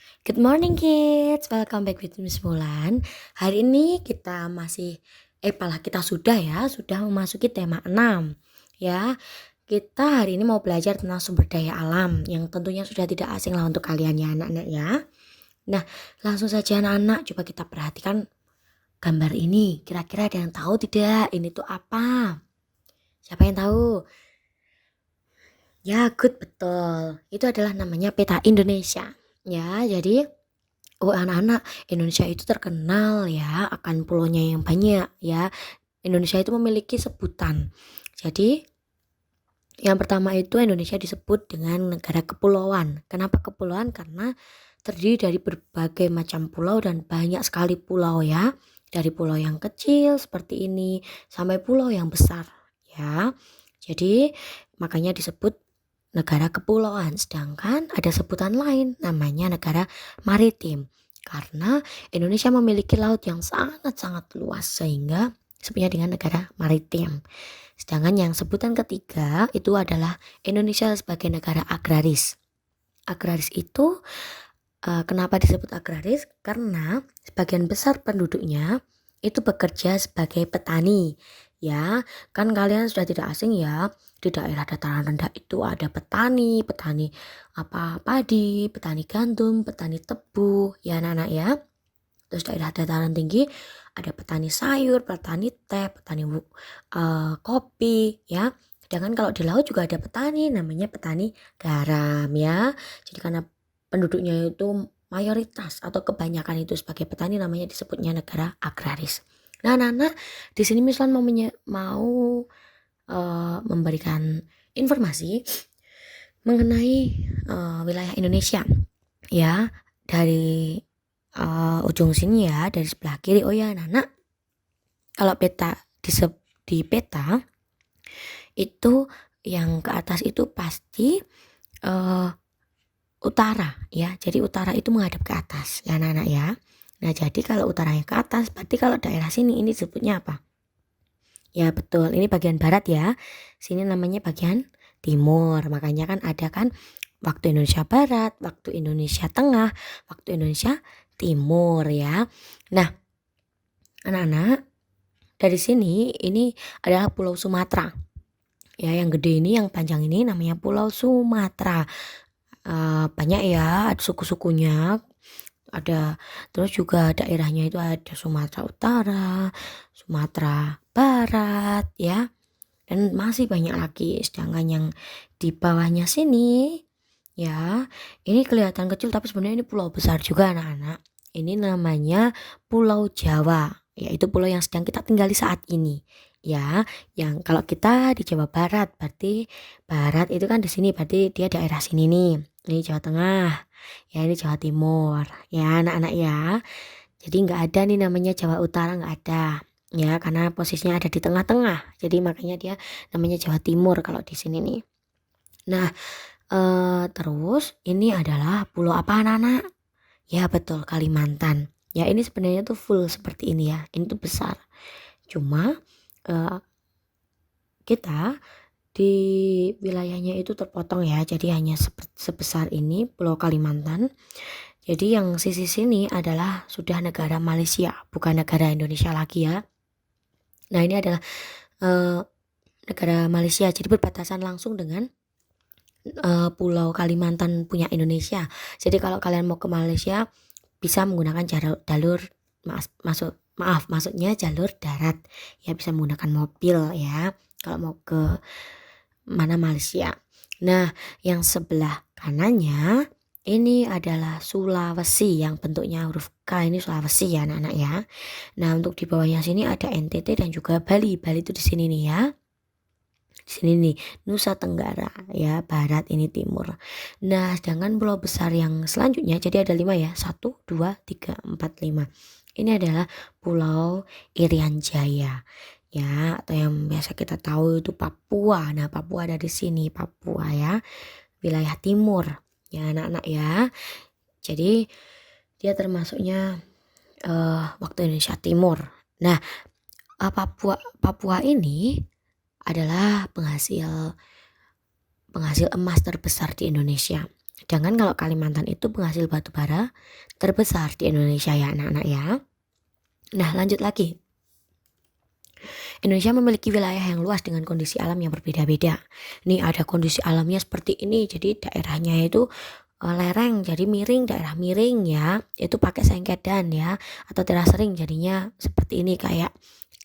Good morning kids, welcome back with Miss Mulan. Hari ini kita sudah memasuki tema 6 ya. Kita hari ini mau belajar tentang sumber daya alam yang tentunya sudah tidak asing lah untuk kalian ya anak-anak ya. Nah, langsung saja anak-anak, coba kita perhatikan gambar ini. Kira-kira ada yang tahu tidak ini tuh apa? Siapa yang tahu? Ya, good, betul. Itu adalah namanya peta Indonesia. Ya, jadi anak-anak, Indonesia itu terkenal ya akan pulaunya yang banyak ya. Indonesia itu memiliki sebutan. Jadi yang pertama itu Indonesia disebut dengan negara kepulauan. Kenapa kepulauan? Karena terdiri dari berbagai macam pulau dan banyak sekali pulau ya. Dari pulau yang kecil seperti ini sampai pulau yang besar ya. Jadi makanya disebut negara kepulauan, sedangkan ada sebutan lain namanya negara maritim karena Indonesia memiliki laut yang sangat-sangat luas sehingga disebutnya dengan negara maritim. Sedangkan yang sebutan ketiga itu adalah Indonesia sebagai negara agraris. Agraris itu kenapa disebut agraris? Karena sebagian besar penduduknya itu bekerja sebagai petani. Ya, kan kalian sudah tidak asing ya, di daerah dataran rendah itu ada petani padi, petani gandum, petani tebu, ya anak-anak ya. Terus daerah dataran tinggi ada petani sayur, petani teh, petani kopi ya. Sedangkan kalau di laut juga ada petani namanya petani garam ya. Jadi karena penduduknya itu mayoritas atau kebanyakan itu sebagai petani namanya disebutnya negara agraris. Nah, anak-anak, di sini Mislan mau memberikan informasi mengenai wilayah Indonesia ya, dari ujung sini ya, dari sebelah kiri. Oh ya anak-anak, kalau di peta itu yang ke atas itu pasti utara ya, jadi utara itu menghadap ke atas ya anak-anak ya. Nah, jadi kalau utaranya ke atas berarti kalau daerah sini ini disebutnya apa? Ya betul, ini bagian barat ya. Sini namanya bagian timur. Makanya kan ada kan waktu Indonesia Barat, waktu Indonesia Tengah, waktu Indonesia Timur ya. Nah, anak-anak, dari sini ini adalah Pulau Sumatera. Ya, yang gede ini, yang panjang ini namanya Pulau Sumatera. Banyak ya, ada suku-sukunya. Ada terus juga daerahnya itu ada Sumatera Utara, Sumatera Barat ya, dan masih banyak lagi. Sedangkan yang di bawahnya sini ya, ini kelihatan kecil tapi sebenarnya ini pulau besar juga anak-anak. Ini namanya Pulau Jawa, yaitu pulau yang sedang kita tinggali saat ini ya. Yang kalau kita di Jawa Barat berarti barat itu kan di sini, berarti dia daerah sini nih. Ini Jawa Tengah ya, ini Jawa Timur ya anak-anak ya. Jadi nggak ada nih namanya Jawa Utara, nggak ada ya, karena posisinya ada di tengah-tengah, jadi makanya dia namanya Jawa Timur kalau di sini nih. Nah, terus ini adalah pulau apa anak-anak? Ya betul, Kalimantan ya. Ini sebenarnya tuh full seperti ini ya, ini tuh besar, cuma kita di wilayahnya itu terpotong ya, jadi hanya sebesar ini Pulau Kalimantan. Jadi yang sisi sini adalah sudah negara Malaysia, bukan negara Indonesia lagi ya. Nah, ini adalah negara Malaysia, jadi berbatasan langsung dengan Pulau Kalimantan punya Indonesia. Jadi kalau kalian mau ke Malaysia bisa menggunakan jalur maksudnya jalur darat ya, bisa menggunakan mobil ya kalau mau ke mana Malaysia. Nah, yang sebelah kanannya ini adalah Sulawesi yang bentuknya huruf K, ini Sulawesi ya anak-anak ya. Nah, untuk di bawahnya sini ada NTT dan juga Bali. Bali itu di sini nih ya. Di sini nih Nusa Tenggara ya, barat, ini timur. Nah, sedangkan pulau besar yang selanjutnya jadi ada 5 ya. 1, 2, 3, 4, 5. Ini adalah Pulau Irian Jaya ya, atau yang biasa kita tahu itu Papua. Nah, Papua ada di sini, Papua ya, wilayah timur ya anak-anak ya. Jadi dia termasuknya waktu Indonesia Timur. Nah, Papua ini adalah penghasil emas terbesar di Indonesia Sedangkan kalau Kalimantan itu penghasil batu bara terbesar di Indonesia ya anak-anak ya. Nah lanjut lagi. Indonesia memiliki wilayah yang luas dengan kondisi alam yang berbeda-beda. Ini ada kondisi alamnya seperti ini, jadi daerahnya itu lereng, jadi miring, daerah miring ya, itu pakai sengkedan ya, atau teras sering jadinya seperti ini kayak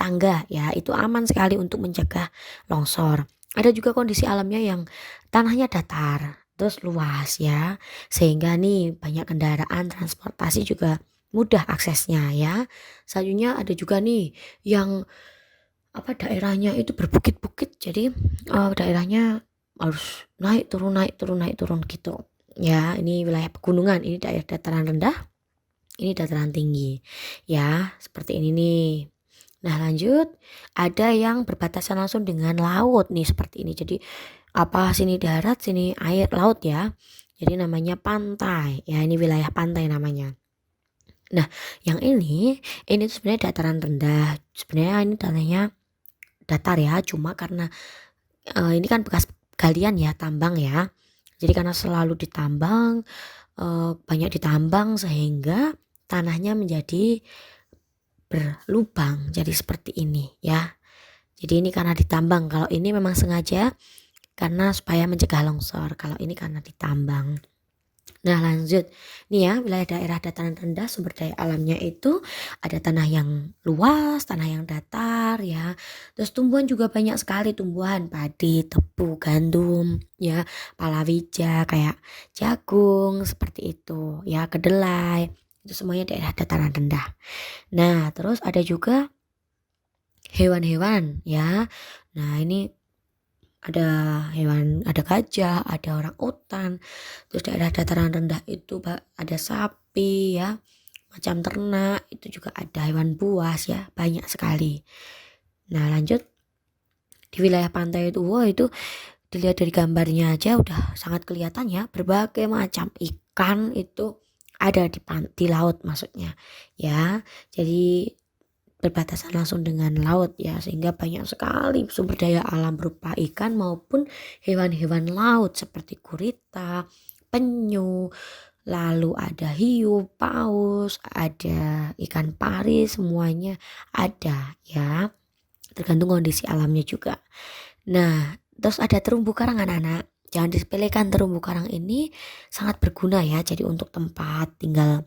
tangga ya, itu aman sekali untuk mencegah longsor. Ada juga kondisi alamnya yang tanahnya datar, terus luas ya, sehingga nih banyak kendaraan transportasi juga mudah aksesnya ya. Selanjutnya ada juga nih yang daerahnya itu berbukit-bukit, jadi daerahnya harus naik turun gitu ya. Ini wilayah pegunungan, ini daerah dataran rendah, ini dataran tinggi ya, seperti ini nih. Nah lanjut, ada yang berbatasan langsung dengan laut nih seperti ini. Jadi sini darat sini air laut ya, jadi namanya pantai ya, ini wilayah pantai namanya. Nah yang ini tuh sebenarnya dataran rendah, sebenarnya ini tanahnya datar ya, cuma karena ini kan bekas galian ya, tambang ya, jadi karena selalu ditambang, banyak ditambang sehingga tanahnya menjadi berlubang, jadi seperti ini ya. Jadi ini karena ditambang, kalau ini memang sengaja karena supaya mencegah longsor, kalau ini karena ditambang. Nah lanjut nih ya, wilayah daerah dataran rendah sumber daya alamnya itu ada tanah yang luas, tanah yang datar ya, terus tumbuhan juga banyak sekali, tumbuhan padi, tebu, gandum ya, palawija kayak jagung seperti itu ya, kedelai, itu semuanya daerah dataran rendah. Nah terus ada juga hewan-hewan ya, nah ini ada hewan, ada gajah, ada orang utan. Terus daerah dataran rendah itu ada sapi ya, macam ternak, itu juga ada hewan buas ya, banyak sekali. Nah lanjut, di wilayah pantai itu, itu dilihat dari gambarnya aja udah sangat kelihatan ya, berbagai macam ikan itu ada di laut maksudnya ya. Jadi berbatasan langsung dengan laut ya, sehingga banyak sekali sumber daya alam berupa ikan maupun hewan-hewan laut seperti gurita, penyu, lalu ada hiu, paus, ada ikan pari, semuanya ada ya, tergantung kondisi alamnya juga. Nah terus ada terumbu karang anak-anak, jangan disepelekan, terumbu karang ini sangat berguna ya, jadi untuk tempat tinggal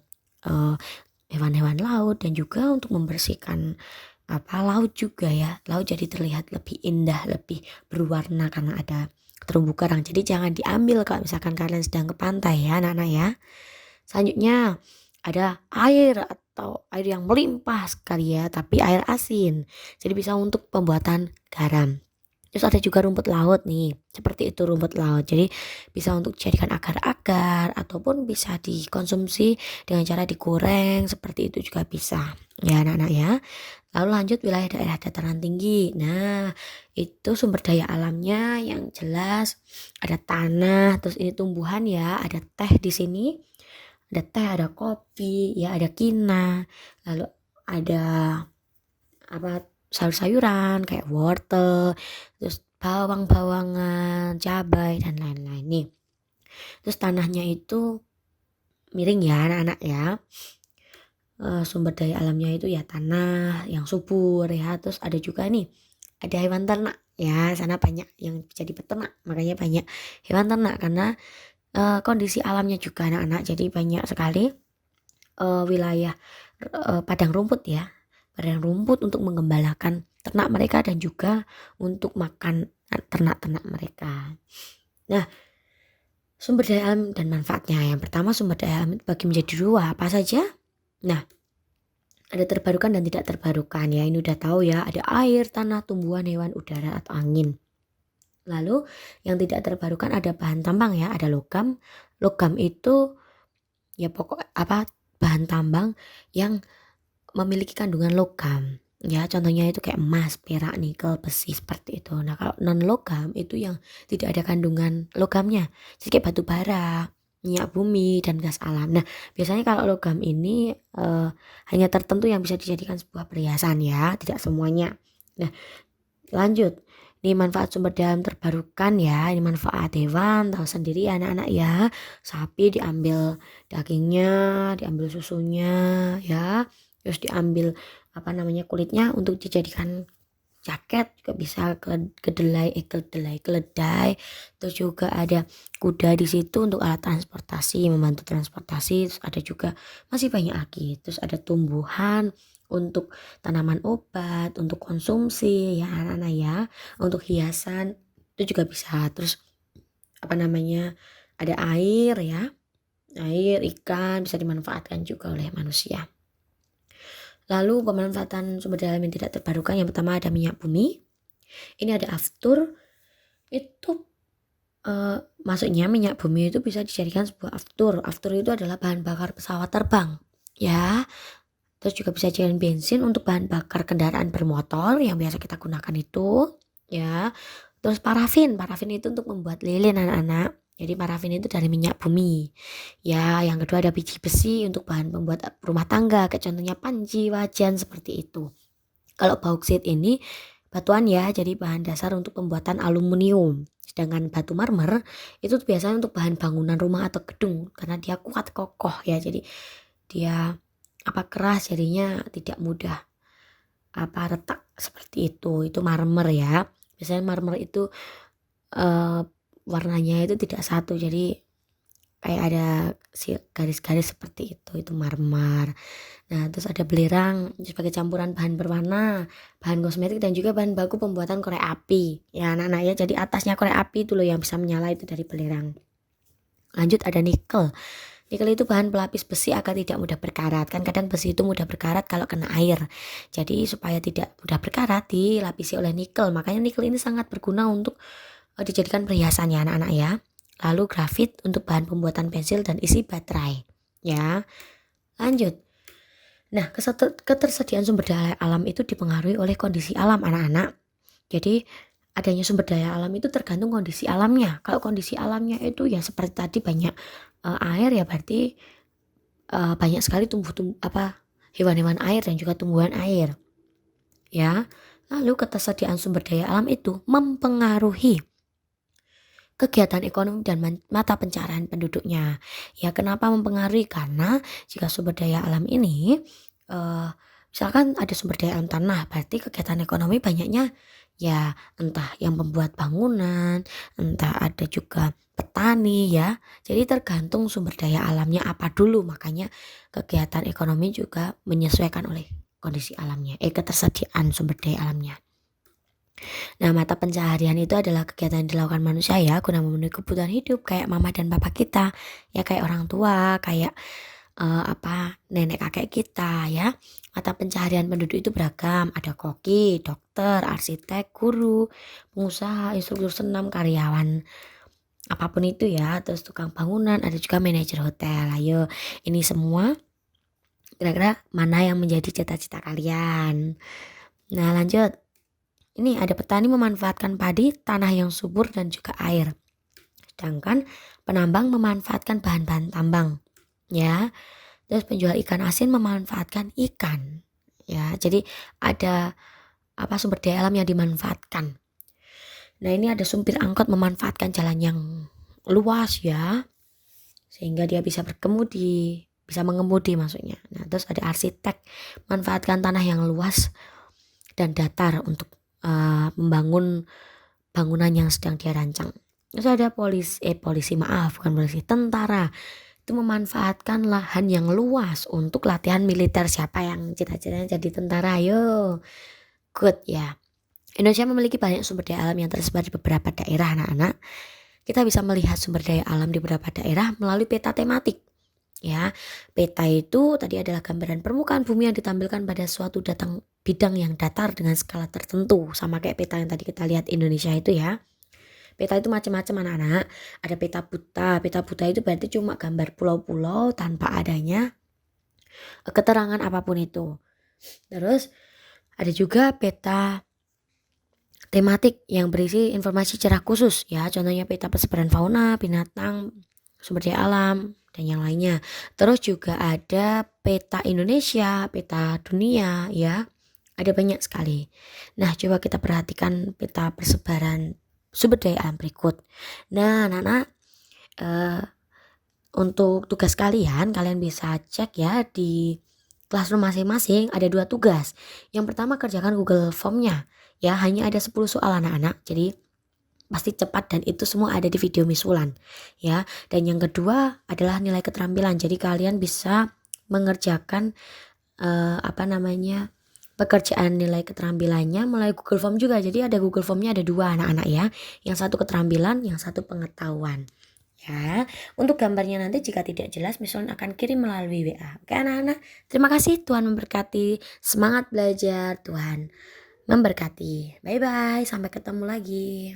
hewan-hewan laut dan juga untuk membersihkan laut juga ya, laut jadi terlihat lebih indah, lebih berwarna karena ada terumbu karang. Jadi jangan diambil kalau misalkan kalian sedang ke pantai ya anak-anak ya. Selanjutnya ada air atau air yang melimpah sekali ya, tapi air asin, jadi bisa untuk pembuatan garam. Terus ada juga rumput laut nih, seperti itu rumput laut. Jadi bisa untuk dijadikan agar-agar ataupun bisa dikonsumsi dengan cara digoreng, seperti itu juga bisa. Ya anak-anak ya. Lalu lanjut wilayah daerah dataran tinggi. Nah itu sumber daya alamnya yang jelas ada tanah, terus ini tumbuhan ya, ada teh di sini, ada teh, ada kopi, ya ada kina, lalu ada sayur-sayuran kayak wortel, terus bawang-bawangan, cabai dan lain-lain nih. Terus tanahnya itu miring ya anak-anak ya. Sumber daya alamnya itu ya tanah yang subur ya. Terus ada juga nih, ada hewan ternak ya, sana banyak yang jadi peternak, makanya banyak hewan ternak karena kondisi alamnya juga anak-anak, jadi banyak sekali wilayah padang rumput ya, padang rumput untuk mengembalakan ternak mereka dan juga untuk makan ternak-ternak mereka. Nah sumber daya alam dan manfaatnya, yang pertama sumber daya alam bagi menjadi dua, apa saja? Nah ada terbarukan dan tidak terbarukan ya, ini udah tahu ya, ada air, tanah, tumbuhan, hewan, udara atau angin. Lalu yang tidak terbarukan ada bahan tambang ya, ada logam. Logam itu ya pokok bahan tambang yang memiliki kandungan logam ya, contohnya itu kayak emas, perak, nikel, besi seperti itu. Nah kalau non logam itu yang tidak ada kandungan logamnya, jadi kayak batu bara, minyak bumi dan gas alam. Nah biasanya kalau logam ini hanya tertentu yang bisa dijadikan sebuah perhiasan ya, tidak semuanya. Nah lanjut, Ini manfaat sumber daya alam terbarukan ya. Ini manfaat hewan, tahu sendiri ya anak-anak ya. Sapi diambil dagingnya, diambil susunya ya. Terus diambil kulitnya untuk dijadikan jaket, juga bisa keledai. Terus juga ada kuda di situ untuk alat transportasi, membantu transportasi. Terus ada juga masih banyak lagi. Terus ada tumbuhan untuk tanaman obat, untuk konsumsi ya anak-anak ya, untuk hiasan itu juga bisa. Terus ada air ya, air ikan bisa dimanfaatkan juga oleh manusia. Lalu pemanfaatan sumber daya alam yang tidak terbarukan, yang pertama ada minyak bumi. Ini ada aftur, itu maksudnya minyak bumi itu bisa dijadikan sebuah aftur. Aftur itu adalah bahan bakar pesawat terbang ya. Terus juga bisa dijadikan bensin untuk bahan bakar kendaraan bermotor yang biasa kita gunakan itu ya. Terus parafin itu untuk membuat lilin anak-anak. Jadi parafin itu dari minyak bumi. Ya, yang kedua ada biji besi untuk bahan pembuat rumah tangga, kayak contohnya panci, wajan seperti itu. Kalau bauksit ini batuan ya, jadi bahan dasar untuk pembuatan aluminium. Sedangkan batu marmer itu biasanya untuk bahan bangunan rumah atau gedung karena dia kuat kokoh ya. Jadi dia keras, jadinya tidak mudah retak seperti itu. Itu marmer ya. Biasanya marmer itu warnanya itu tidak satu, jadi kayak ada garis-garis seperti itu marmer. Nah, terus ada belerang sebagai campuran bahan berwarna, bahan kosmetik, dan juga bahan baku pembuatan korek api ya anak-anak ya. Jadi atasnya korek api itu loh yang bisa menyala, itu dari belerang. Lanjut ada nikel. Nikel itu bahan pelapis besi agar tidak mudah berkarat. Kan kadang besi itu mudah berkarat kalau kena air. Jadi supaya tidak mudah berkarat dilapisi oleh nikel. Makanya nikel ini sangat berguna untuk dijadikan perhiasan ya anak-anak ya. Lalu grafit untuk bahan pembuatan pensil dan isi baterai ya. Lanjut. Nah, ketersediaan sumber daya alam itu dipengaruhi oleh kondisi alam anak-anak. Jadi adanya sumber daya alam itu tergantung kondisi alamnya. Kalau kondisi alamnya itu ya seperti tadi banyak air ya, berarti banyak sekali hewan-hewan air dan juga tumbuhan air ya. Lalu ketersediaan sumber daya alam itu mempengaruhi kegiatan ekonomi dan mata pencaharian penduduknya. Ya, kenapa mempengaruhi? Karena jika sumber daya alam ini misalkan ada sumber daya alam tanah, berarti kegiatan ekonomi banyaknya ya, entah yang membuat bangunan, entah ada juga petani ya. Jadi tergantung sumber daya alamnya apa dulu, makanya kegiatan ekonomi juga menyesuaikan oleh kondisi alamnya, ketersediaan sumber daya alamnya. Nah, mata pencaharian itu adalah kegiatan yang dilakukan manusia ya guna memenuhi kebutuhan hidup, kayak mama dan papa kita ya, kayak orang tua, kayak nenek kakek kita ya. Mata pencaharian penduduk itu beragam, ada koki, dokter, arsitek, guru, pengusaha, instruktur senam, karyawan, apapun itu ya. Terus tukang bangunan, ada juga manajer hotel. Ayo, ini semua kira-kira mana yang menjadi cita-cita kalian? Nah, lanjut. Ini ada petani memanfaatkan padi, tanah yang subur, dan juga air. Sedangkan penambang memanfaatkan bahan-bahan tambang ya. Terus penjual ikan asin memanfaatkan ikan ya. Jadi ada sumber daya alam yang dimanfaatkan. Nah, ini ada supir angkot memanfaatkan jalan yang luas ya, sehingga dia bisa mengemudi maksudnya. Nah, terus ada arsitek manfaatkan tanah yang luas dan datar untuk membangun bangunan yang sedang dia rancang. Terus ada tentara itu memanfaatkan lahan yang luas untuk latihan militer. Siapa yang cita-citanya jadi tentara? Ayo, good ya. Indonesia memiliki banyak sumber daya alam yang tersebar di beberapa daerah anak-anak. Kita bisa melihat sumber daya alam di beberapa daerah melalui peta tematik ya. Peta itu tadi adalah gambaran permukaan bumi yang ditampilkan pada suatu bidang yang datar dengan skala tertentu, sama kayak peta yang tadi kita lihat Indonesia itu ya. Peta itu macam-macam anak-anak. Ada peta buta. Peta buta itu berarti cuma gambar pulau-pulau tanpa adanya keterangan apapun itu. Terus ada juga peta tematik yang berisi informasi secara khusus ya. Contohnya peta persebaran fauna, binatang, sumber daya alam, dan yang lainnya. Terus juga ada peta Indonesia, peta dunia ya. Ada banyak sekali. Nah, coba kita perhatikan peta persebaran sumber daya alam berikut. Nah, anak-anak, untuk tugas kalian bisa cek ya di classroom masing-masing ada 2 tugas. Yang pertama kerjakan Google Form-nya ya, hanya ada 10 soal anak-anak. Jadi pasti cepat dan itu semua ada di video misulan ya. Dan yang kedua adalah nilai keterampilan. Jadi kalian bisa mengerjakan pekerjaan nilai keterampilannya melalui Google Form juga. Jadi ada Google Form-nya ada 2 anak-anak ya. Yang satu keterampilan, yang satu pengetahuan. Ya, untuk gambarnya nanti jika tidak jelas Miss akan kirim melalui WA. Oke anak-anak, terima kasih, Tuhan memberkati. Semangat belajar, Tuhan memberkati. Bye bye, sampai ketemu lagi.